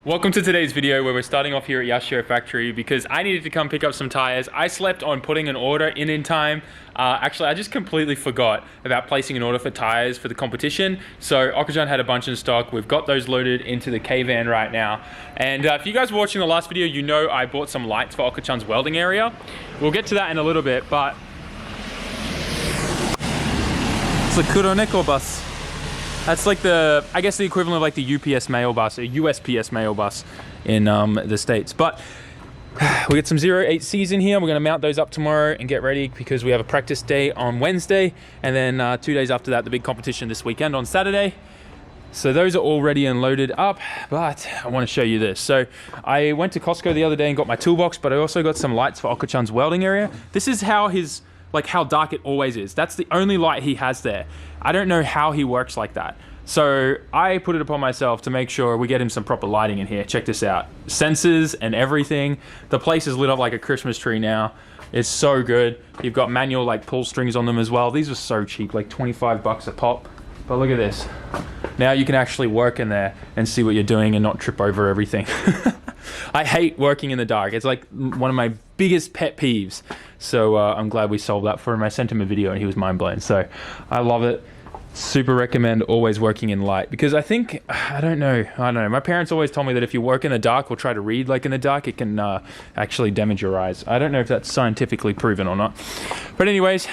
Welcome to today's video where we're starting off here at Yashio Factory because I needed to come pick up some tires. I slept on putting an order in time. Actually, I just completely forgot about placing an order for tires for the competition. So Okajan had a bunch in stock. We've got those loaded into the K-van right now. And if you guys were watching the last video, you know I bought some lights for Okajan's welding area. We'll get to that in a little bit, but it's a Kuroneko bus. That's like the, I guess the equivalent of like the UPS mail bus, a USPS mail bus in the States. But we got some 08Cs in here. We're gonna mount those up tomorrow and get ready because we have a practice day on Wednesday. And then 2 days after that, the big competition this weekend on Saturday. So those are all ready and loaded up, but I wanna show you this. So I went to Costco the other day and got my toolbox, but I also got some lights for Okajan's welding area. This is how his, like how dark it always is. That's the only light he has there. I don't know how he works like that. So I put it upon myself to make sure we get him some proper lighting in here. Check this out. Sensors and everything. The place is lit up like a Christmas tree now. It's so good. You've got manual like pull strings on them as well. These are so cheap, like 25 bucks a pop. But look at this. Now you can actually work in there and see what you're doing and not trip over everything. I hate working in the dark. It's like one of my biggest pet peeves. So I'm glad we solved that for him. I sent him a video and he was mind blown. So I love it. Super recommend always working in light because I think, I don't know. My parents always told me that if you work in the dark or try to read like in the dark, it can actually damage your eyes. I don't know if that's scientifically proven or not. But anyways,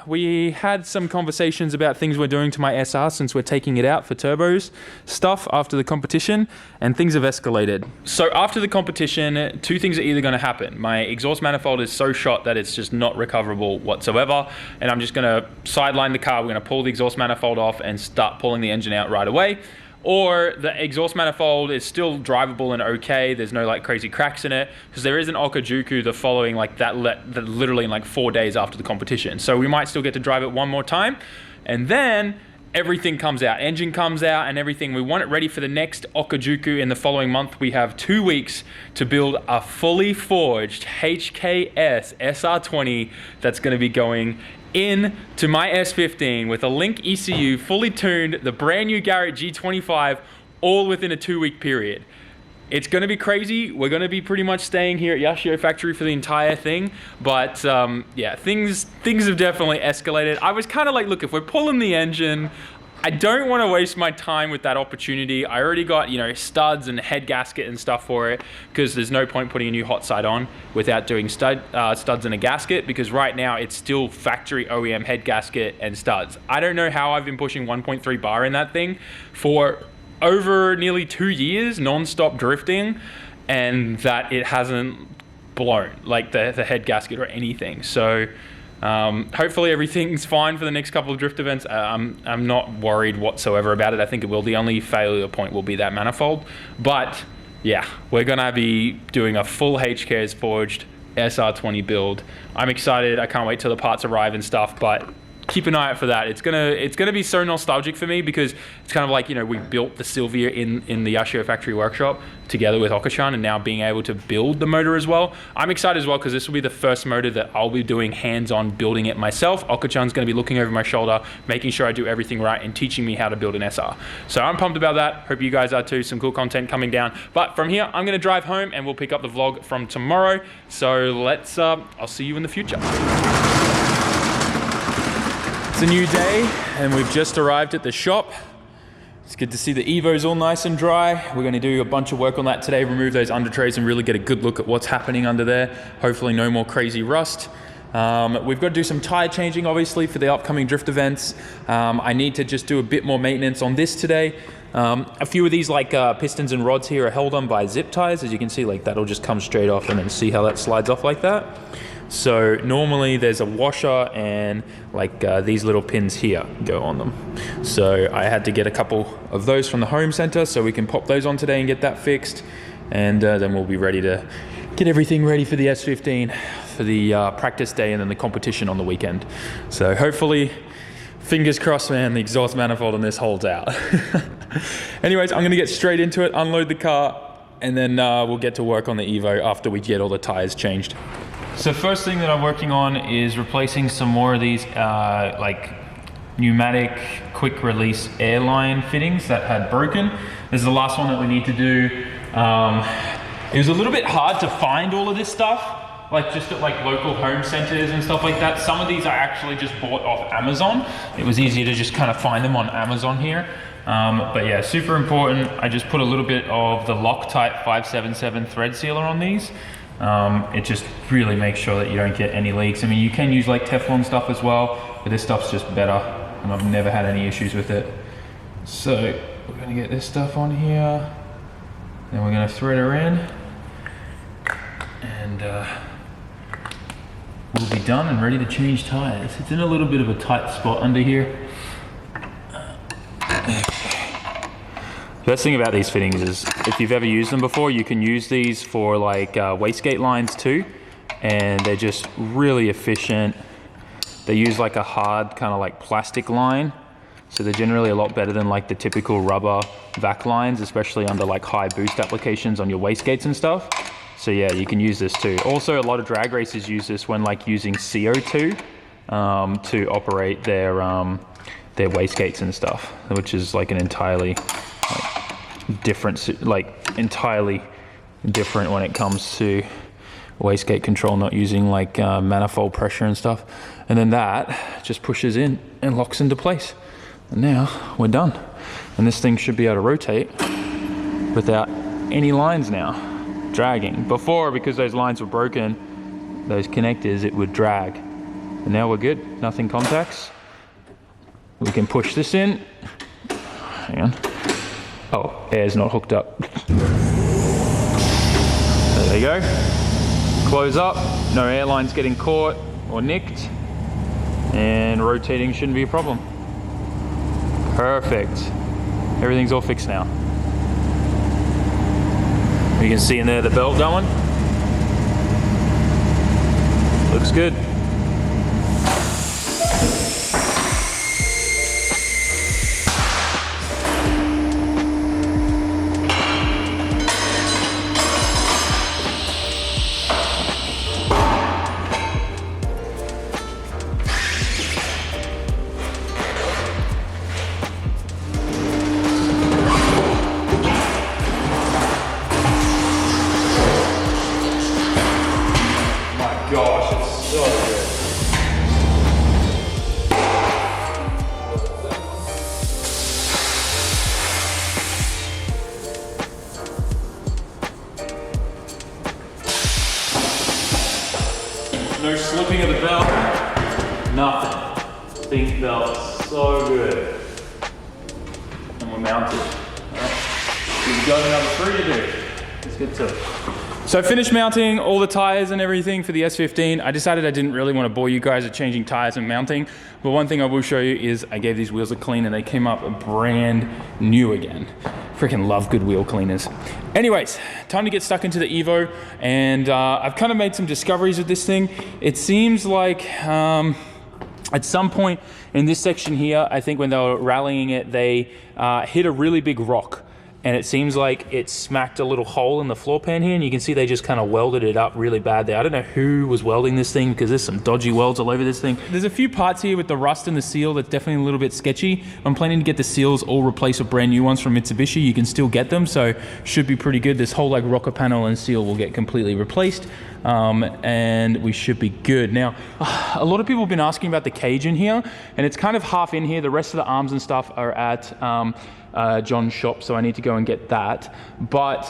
we had some conversations about things we're doing to my SR since we're taking it out for turbos stuff after the competition, and things have escalated. So after the competition, two things are either going to happen. My exhaust manifold is so shot that it's just not recoverable whatsoever, and I'm just going to sideline the car. We're going to pull the exhaust manifold off and start pulling the engine out right away. Or the exhaust manifold is still drivable and okay. There's no like crazy cracks in it because there is an Okajuku the following like that literally in like 4 days after the competition. So we might still get to drive it one more time, and then everything comes out, engine comes out and everything. We want it ready for the next Okajuku in the following month. We have 2 weeks to build a fully forged HKS SR20 that's going to be going in to my S15 with a Link ECU, fully tuned, the brand new Garrett G25, all within a 2-week period. It's gonna be crazy. We're gonna be pretty much staying here at Yashio Factory for the entire thing, but yeah, things have definitely escalated. I was kind of like, look, if we're pulling the engine, I don't want to waste my time with that opportunity. I already got, you know, studs and head gasket and stuff for it because there's no point putting a new hot side on without doing studs and a gasket, because right now it's still factory OEM head gasket and studs. I don't know how I've been pushing 1.3 bar in that thing for over nearly 2 years non-stop drifting, and that it hasn't blown like the head gasket or anything. So hopefully everything's fine for the next couple of drift events. I'm not worried whatsoever about it. I think it will. The only failure point will be that manifold. But yeah, we're gonna be doing a full HKS forged SR20 build. I'm excited. I can't wait till the parts arrive and stuff, but keep an eye out for that. It's gonna be so nostalgic for me because it's kind of like, you know, we built the Sylvia in the Yashio Factory workshop together with Okajan, and now being able to build the motor as well. I'm excited as well because this will be the first motor that I'll be doing hands-on building it myself. Okajan's gonna be looking over my shoulder, making sure I do everything right and teaching me how to build an SR. So I'm pumped about that. Hope you guys are too. Some cool content coming down. But from here, I'm gonna drive home and we'll pick up the vlog from tomorrow. So let's, I'll see you in the future. It's a new day and we've just arrived at the shop. It's good to see the Evo's all nice and dry. We're going to do a bunch of work on that today, remove those under trays and really get a good look at what's happening under there. Hopefully no more crazy rust. We've got to do some tire changing obviously for the upcoming drift events. I need to just do a bit more maintenance on this today. A few of these like pistons and rods here are held on by zip ties. As you can see, like that'll just come straight off, and then see how that slides off like that. So normally there's a washer and like these little pins here go on them. So I had to get a couple of those from the home center so we can pop those on today and get that fixed. And then we'll be ready to get everything ready for the S15 for the practice day and then the competition on the weekend. So hopefully, fingers crossed, man, the exhaust manifold on this holds out. Anyways, I'm gonna get straight into it, unload the car, and then we'll get to work on the Evo after we get all the tires changed. So first thing that I'm working on is replacing some more of these like pneumatic quick release airline fittings that had broken. This is the last one that we need to do. It was a little bit hard to find all of this stuff, like just at like local home centers and stuff like that. Some of these I actually just bought off Amazon. It was easier to just kind of find them on Amazon here. But yeah, super important. I just put a little bit of the Loctite 577 thread sealer on these. It just really makes sure that you don't get any leaks. I mean, you can use like Teflon stuff as well, but this stuff's just better, and I've never had any issues with it. So we're gonna get this stuff on here, then we're gonna thread her in, and we'll be done and ready to change tires. It's in a little bit of a tight spot under here. The best thing about these fittings is if you've ever used them before, you can use these for like wastegate lines too, and they're just really efficient. They use like a hard kind of like plastic line, so they're generally a lot better than like the typical rubber vac lines, especially under like high boost applications on your wastegates and stuff. So yeah, you can use this too. Also, a lot of drag racers use this when like using CO2 to operate their wastegates and stuff, which is like an entirely entirely different when it comes to wastegate control, not using like manifold pressure and stuff. And then that just pushes in and locks into place. And now we're done. And this thing should be able to rotate without any lines now dragging. Before, because those lines were broken, those connectors, it would drag. And now we're good, nothing contacts. We can push this in. Hang on. Oh, air's not hooked up. There you go. Close up, no air lines getting caught or nicked, and rotating shouldn't be a problem. Perfect. Everything's all fixed now. You can see in there the belt going. Looks good. Gosh, it's so good. No slipping of the belt, nothing. These belts, so good. And we're mounted. Alright, we've got another 3 to do. Let's get to it. So I finished mounting all the tires and everything for the S15. I decided I didn't really want to bore you guys with changing tires and mounting, but one thing I will show you is I gave these wheels a clean and they came up brand new again. Freaking love good wheel cleaners. Anyways, time to get stuck into the Evo, and I've kind of made some discoveries with this thing. It seems like at some point in this section here, I think when they were rallying it, they hit a really big rock. And it seems like it smacked a little hole in the floor pan here, and you can see they just kind of welded it up really bad there. I don't know who was welding this thing, because there's some dodgy welds all over this thing. There's a few parts here with the rust and the seal that's definitely a little bit sketchy. I'm planning to get the seals all replaced with brand new ones from Mitsubishi. You can still get them, so should be pretty good. This whole like rocker panel and seal will get completely replaced, and we should be good. Now, a lot of people have been asking about the cage in here, and it's kind of half in here. The rest of the arms and stuff are at John's shop, so I need to go and get that. But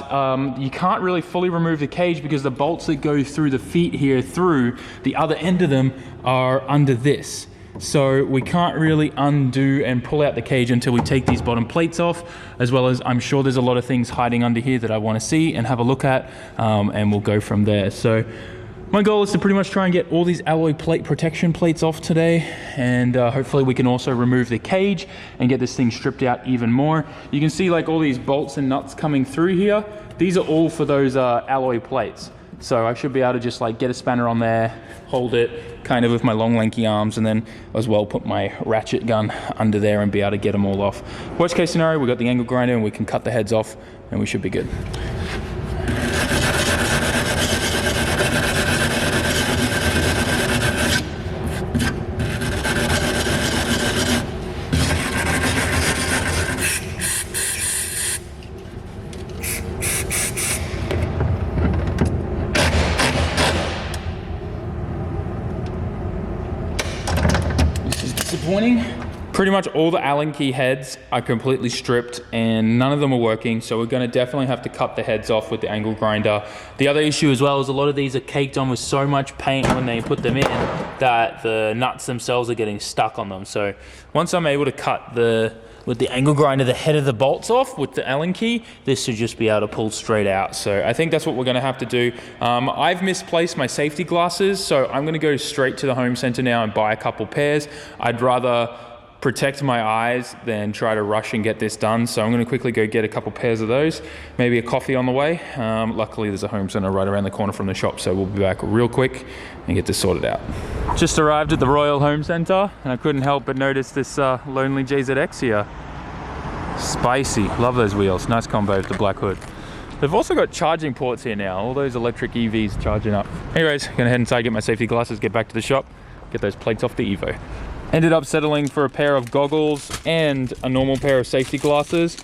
you can't really fully remove the cage because the bolts that go through the feet here through the other end of them are under this. So we can't really undo and pull out the cage until we take these bottom plates off, as well as I'm sure there's a lot of things hiding under here that I want to see and have a look at, and we'll go from there. So my goal is to pretty much try and get all these alloy plate protection plates off today, and hopefully we can also remove the cage and get this thing stripped out even more. You can see like all these bolts and nuts coming through here. These are all for those alloy plates. So I should be able to just like get a spanner on there, hold it kind of with my long lanky arms, and then as well put my ratchet gun under there and be able to get them all off. Worst case scenario, we've got the angle grinder and we can cut the heads off and we should be good. disappointing. Pretty much all the Allen key heads are completely stripped and none of them are working. So we're gonna definitely have to cut the heads off with the angle grinder. The other issue as well is a lot of these are caked on with so much paint when they put them in that the nuts themselves are getting stuck on them. So once I'm able to cut with the angle grinder, the head of the bolts off with the Allen key, this should just be able to pull straight out. So I think that's what we're gonna have to do. I've misplaced my safety glasses, so I'm gonna go straight to the home center now and buy a couple pairs. I'd rather protect my eyes than try to rush and get this done. So I'm gonna quickly go get a couple pairs of those, maybe a coffee on the way. Luckily there's a home center right around the corner from the shop, so we'll be back real quick and get this sorted out. Just arrived at the Royal Home Center and I couldn't help but notice this lonely JZX here. Spicy, love those wheels, nice combo with the black hood. They've also got charging ports here now, all those electric EVs charging up. Anyways, gonna head inside, get my safety glasses, get back to the shop, get those plates off the Evo. Ended up settling for a pair of goggles and a normal pair of safety glasses.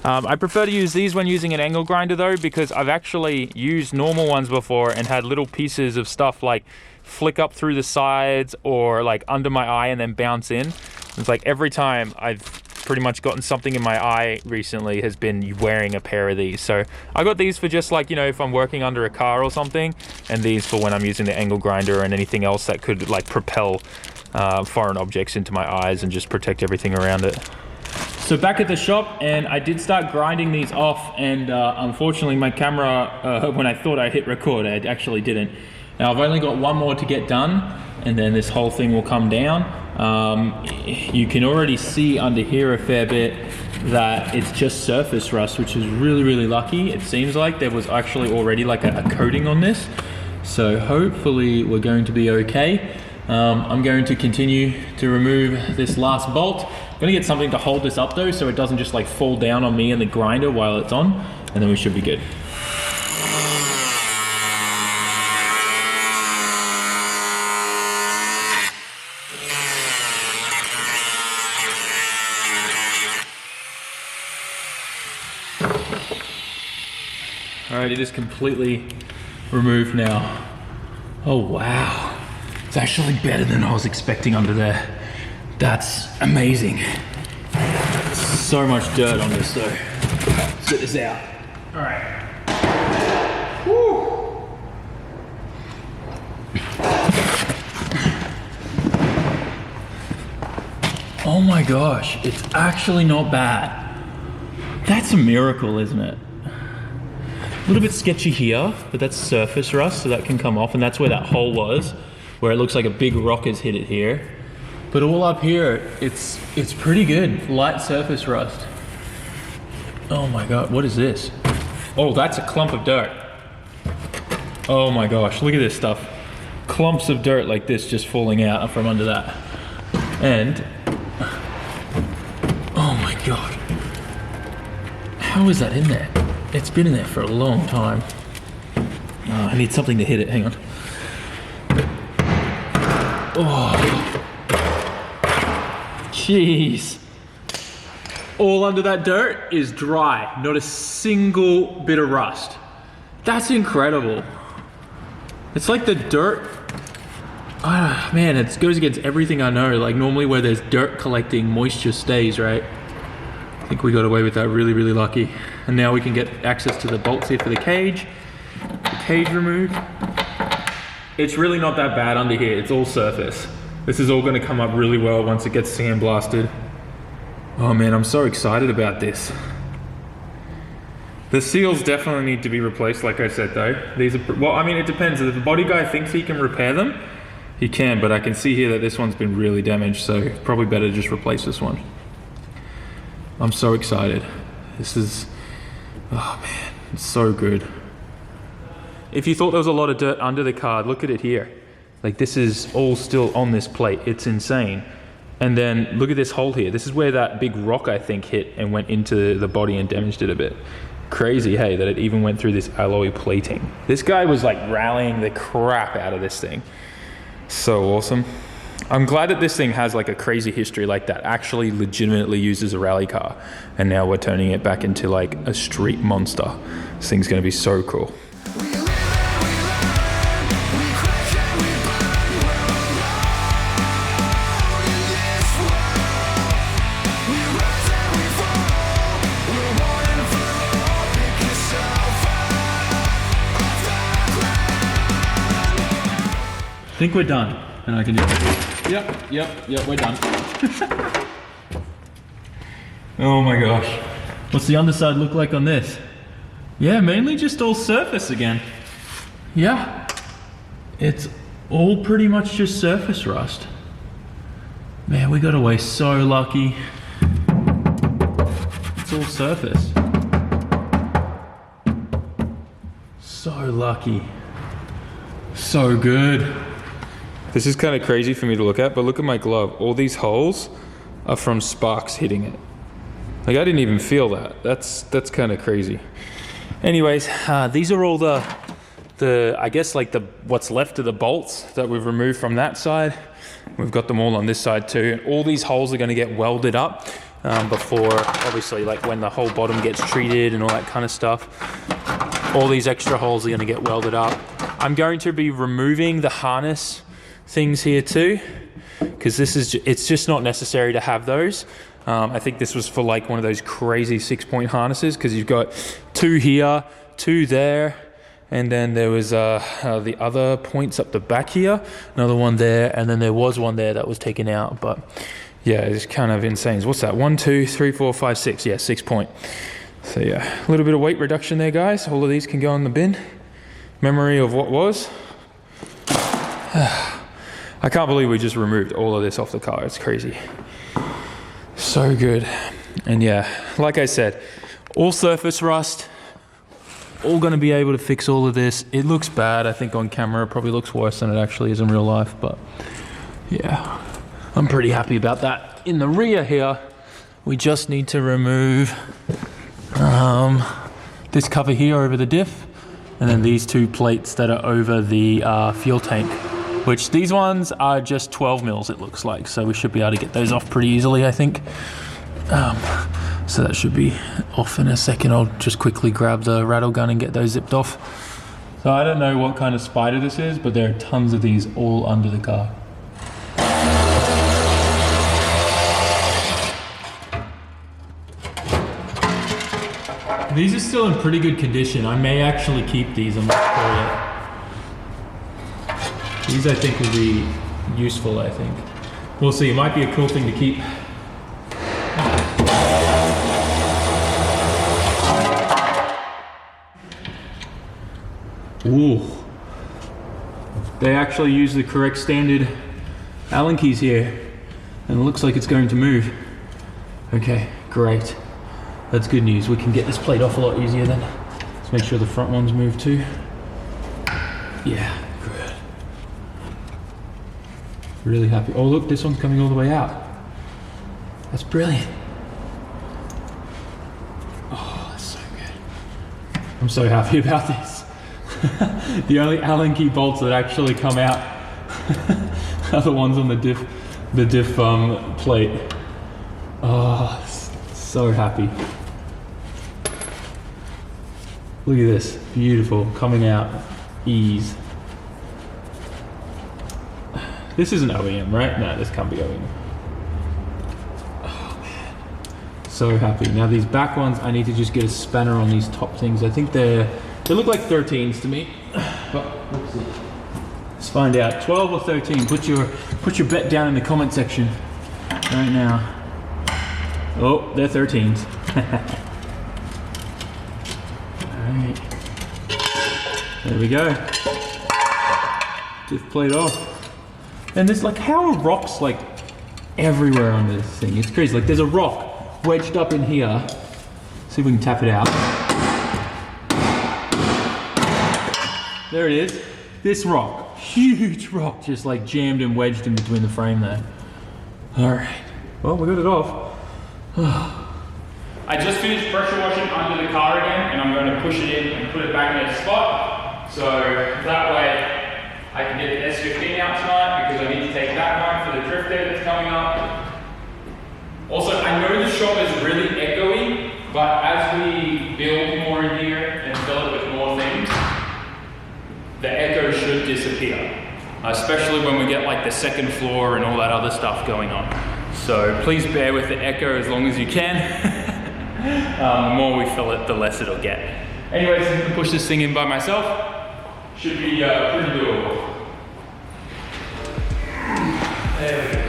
I prefer to use these when using an angle grinder though, because I've actually used normal ones before and had little pieces of stuff like flick up through the sides or like under my eye and then bounce in. It's like every time I've pretty much gotten something in my eye recently has been wearing a pair of these. So I got these for just like, you know, if I'm working under a car or something, and these for when I'm using the angle grinder and anything else that could like propel foreign objects into my eyes and just protect everything around it. So back at the shop, and I did start grinding these off, and unfortunately my camera, when I thought I hit record, I actually didn't. Now I've only got one more to get done, and then this whole thing will come down. You can already see under here a fair bit that it's just surface rust, which is really, really lucky. It seems like there was actually already like a coating on this. So hopefully we're going to be okay. I'm going to continue to remove this last bolt. I'm gonna get something to hold this up though, so it doesn't just like fall down on me and the grinder while it's on, and then we should be good. All right, it is completely removed now. Oh wow. It's actually better than I was expecting under there. That's amazing. So much dirt on this though. Let's get this out. All right. Woo. Oh my gosh, it's actually not bad. That's a miracle, isn't it? A little bit sketchy here, but that's surface rust, so that can come off, and that's where that hole was, where it looks like a big rock has hit it here. But all up here, it's pretty good. Light surface rust. Oh my God, what is this? Oh, that's a clump of dirt. Oh my gosh, look at this stuff. Clumps of dirt like this just falling out from under that. And, oh my God. How is that in there? It's been in there for a long time. Oh, I need something to hit it, hang on. Oh, jeez. All under that dirt is dry, not a single bit of rust. That's incredible. It's like the dirt, man, it goes against everything I know. Like normally where there's dirt collecting, moisture stays, right? I think we got away with that really, really lucky. And now we can get access to the bolts here for the cage. The cage removed. It's really not that bad under here, it's all surface. This is all gonna come up really well once it gets sandblasted. Oh man, I'm so excited about this. The seals definitely need to be replaced, like I said though. These are, well, I mean, it depends. If the body guy thinks he can repair them, he can, but I can see here that this one's been really damaged, so it's probably better to just replace this one. I'm so excited. This is, oh man, it's so good. If you thought there was a lot of dirt under the card, look at it here. Like this is all still on this plate. It's insane. And then look at this hole here. This is where that big rock, I think, hit and went into the body and damaged it a bit. Crazy, hey, that it even went through this alloy plating. This guy was like rallying the crap out of this thing. So awesome. I'm glad that this thing has like a crazy history like that. Actually legitimately uses a rally car. And now we're turning it back into like a street monster. This thing's gonna be so cool. We crash and we burn, we're alone in this world. think we're done. And I can just, yep, we're done. Oh my gosh. What's the underside look like on this? Yeah, mainly just all surface again. Yeah, it's all pretty much just surface rust. Man, we got away so lucky. It's all surface. So lucky. So good. This is kind of crazy for me to look at, but look at my glove. All these holes are from sparks hitting it. Like, I didn't even feel that. That's kind of crazy. Anyways, these are all the I guess like what's left of the bolts that we've removed from that side. We've got them all on this side too. And all these holes are going to get welded up before, obviously, like when the whole bottom gets treated and all that kind of stuff. All these extra holes are going to get welded up. I'm going to be removing the harness things here too, because it's just not necessary to have those. I think this was for like one of those crazy 6-point harnesses, because you've got 2 here, 2 there, and then there was the other points up the back here, another one there, and then there was one there that was taken out. But yeah, it's kind of insane. What's that? 1, 2, 3, 4, 5, 6. Yeah, 6-point. So yeah, a little bit of weight reduction there, guys. All of these can go in the bin. Memory of what was. I can't believe we just removed all of this off the car. It's crazy. So good. And yeah, like I said, all surface rust. All going to be able to fix all of this. It looks bad, I think, on camera. It probably looks worse than it actually is in real life. But yeah, I'm pretty happy about that. In the rear here, we just need to remove this cover here over the diff, and then these 2 plates that are over the fuel tank, which these ones are just 12 mils, it looks like. So we should be able to get those off pretty easily, I think. So that should be off in a second. I'll just quickly grab the rattle gun and get those zipped off. So I don't know what kind of spider this is, but there are tons of these all under the car. These are still in pretty good condition. I may actually keep these, I'm not sure yet. These I think will be useful, I think. We'll see, it might be a cool thing to keep. Ooh. They actually use the correct standard Allen keys here, and it looks like it's going to move. Okay, great. That's good news. We can get this plate off a lot easier then. Let's make sure the front ones move too. Yeah, good. Really happy. Oh look, this one's coming all the way out. That's brilliant. Oh, that's so good. I'm so happy about this. The only Allen key bolts that actually come out are the ones on the diff plate. Oh, so happy. Look at this, beautiful, coming out, ease. This isn't OEM, right? No, this can't be OEM. Oh man, so happy. Now these back ones, I need to just get a spanner on these top things. I think they look like 13s to me, but let's see. Let's find out. 12 or 13. Put your bet down in the comment section right now. Oh, they're 13s. Alright. There we go. Diff plate off. And there's like, how are rocks like everywhere on this thing? It's crazy. Like there's a rock wedged up in here. See if we can tap it out. There it is. This rock, huge rock, just like jammed and wedged in between the frame there. Alright. Well, we got it off. I just finished pressure washing under the car again, and I'm going to push it in and put it back in its spot. So that way I can get the S15 out tonight, because I need to take that one for the drift day that's coming up. Also, I know the shop is really echoey, but as we build more in here and fill it with more things, the echo should disappear. Especially when we get like the second floor and all that other stuff going on. So please bear with the echo as long as you can. The more we fill it, the less it'll get. Anyways, I'm gonna push this thing in by myself. Should be pretty doable. There we go.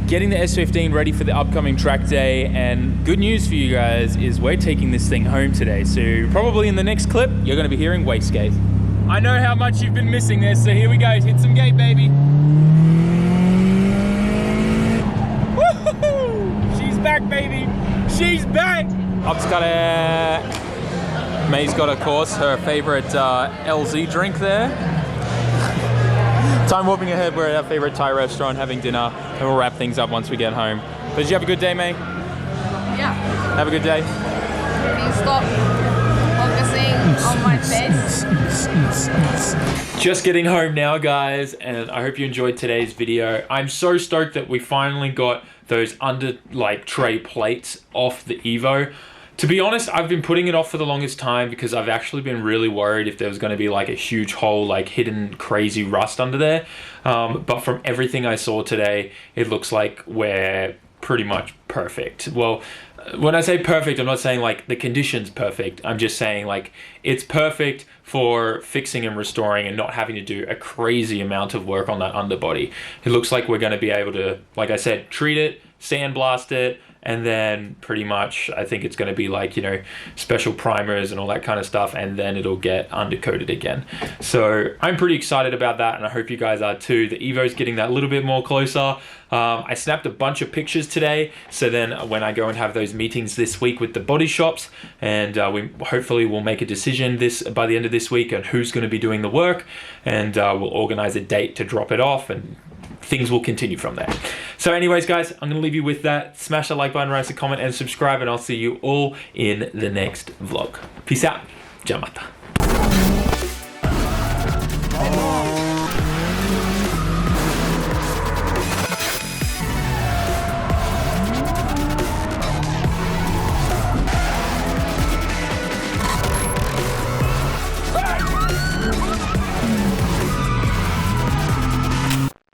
Getting the S15 ready for the upcoming track day, and good news for you guys is we're taking this thing home today. So probably in the next clip, you're gonna be hearing wastegate. I know how much you've been missing this, so here we go, hit some gate, baby. Woohoo! She's back, baby. She's back. Uppskattet. May's got, of course, her favorite LZ drink there. Time warping ahead, we're at our favorite Thai restaurant having dinner, and we'll wrap things up once we get home. But did you have a good day, May? Yeah. Have a good day. Can you stop focusing on my face? Just getting home now, guys, and I hope you enjoyed today's video. I'm so stoked that we finally got those under tray plates off the Evo. To be honest, I've been putting it off for the longest time because I've actually been really worried if there was going to be like a huge hole, like hidden crazy rust under there. But from everything I saw today, it looks like we're pretty much perfect. Well, when I say perfect, I'm not saying like the condition's perfect. I'm just saying like it's perfect for fixing and restoring and not having to do a crazy amount of work on that underbody. It looks like we're going to be able to, like I said, treat it, sandblast it, and then pretty much I think it's going to be like, you know, special primers and all that kind of stuff, and then it'll get undercoated again. So I'm pretty excited about that, and I hope you guys are too. The Evo's getting that little bit more closer. I snapped a bunch of pictures today, so then when I go and have those meetings this week with the body shops, and we hopefully will make a decision by the end of this week on who's going to be doing the work, and we'll organize a date to drop it off, and things will continue from there. So anyways, guys, I'm going to leave you with that. Smash that like button, write us a comment, and subscribe, and I'll see you all in the next vlog. Peace out. Jamata.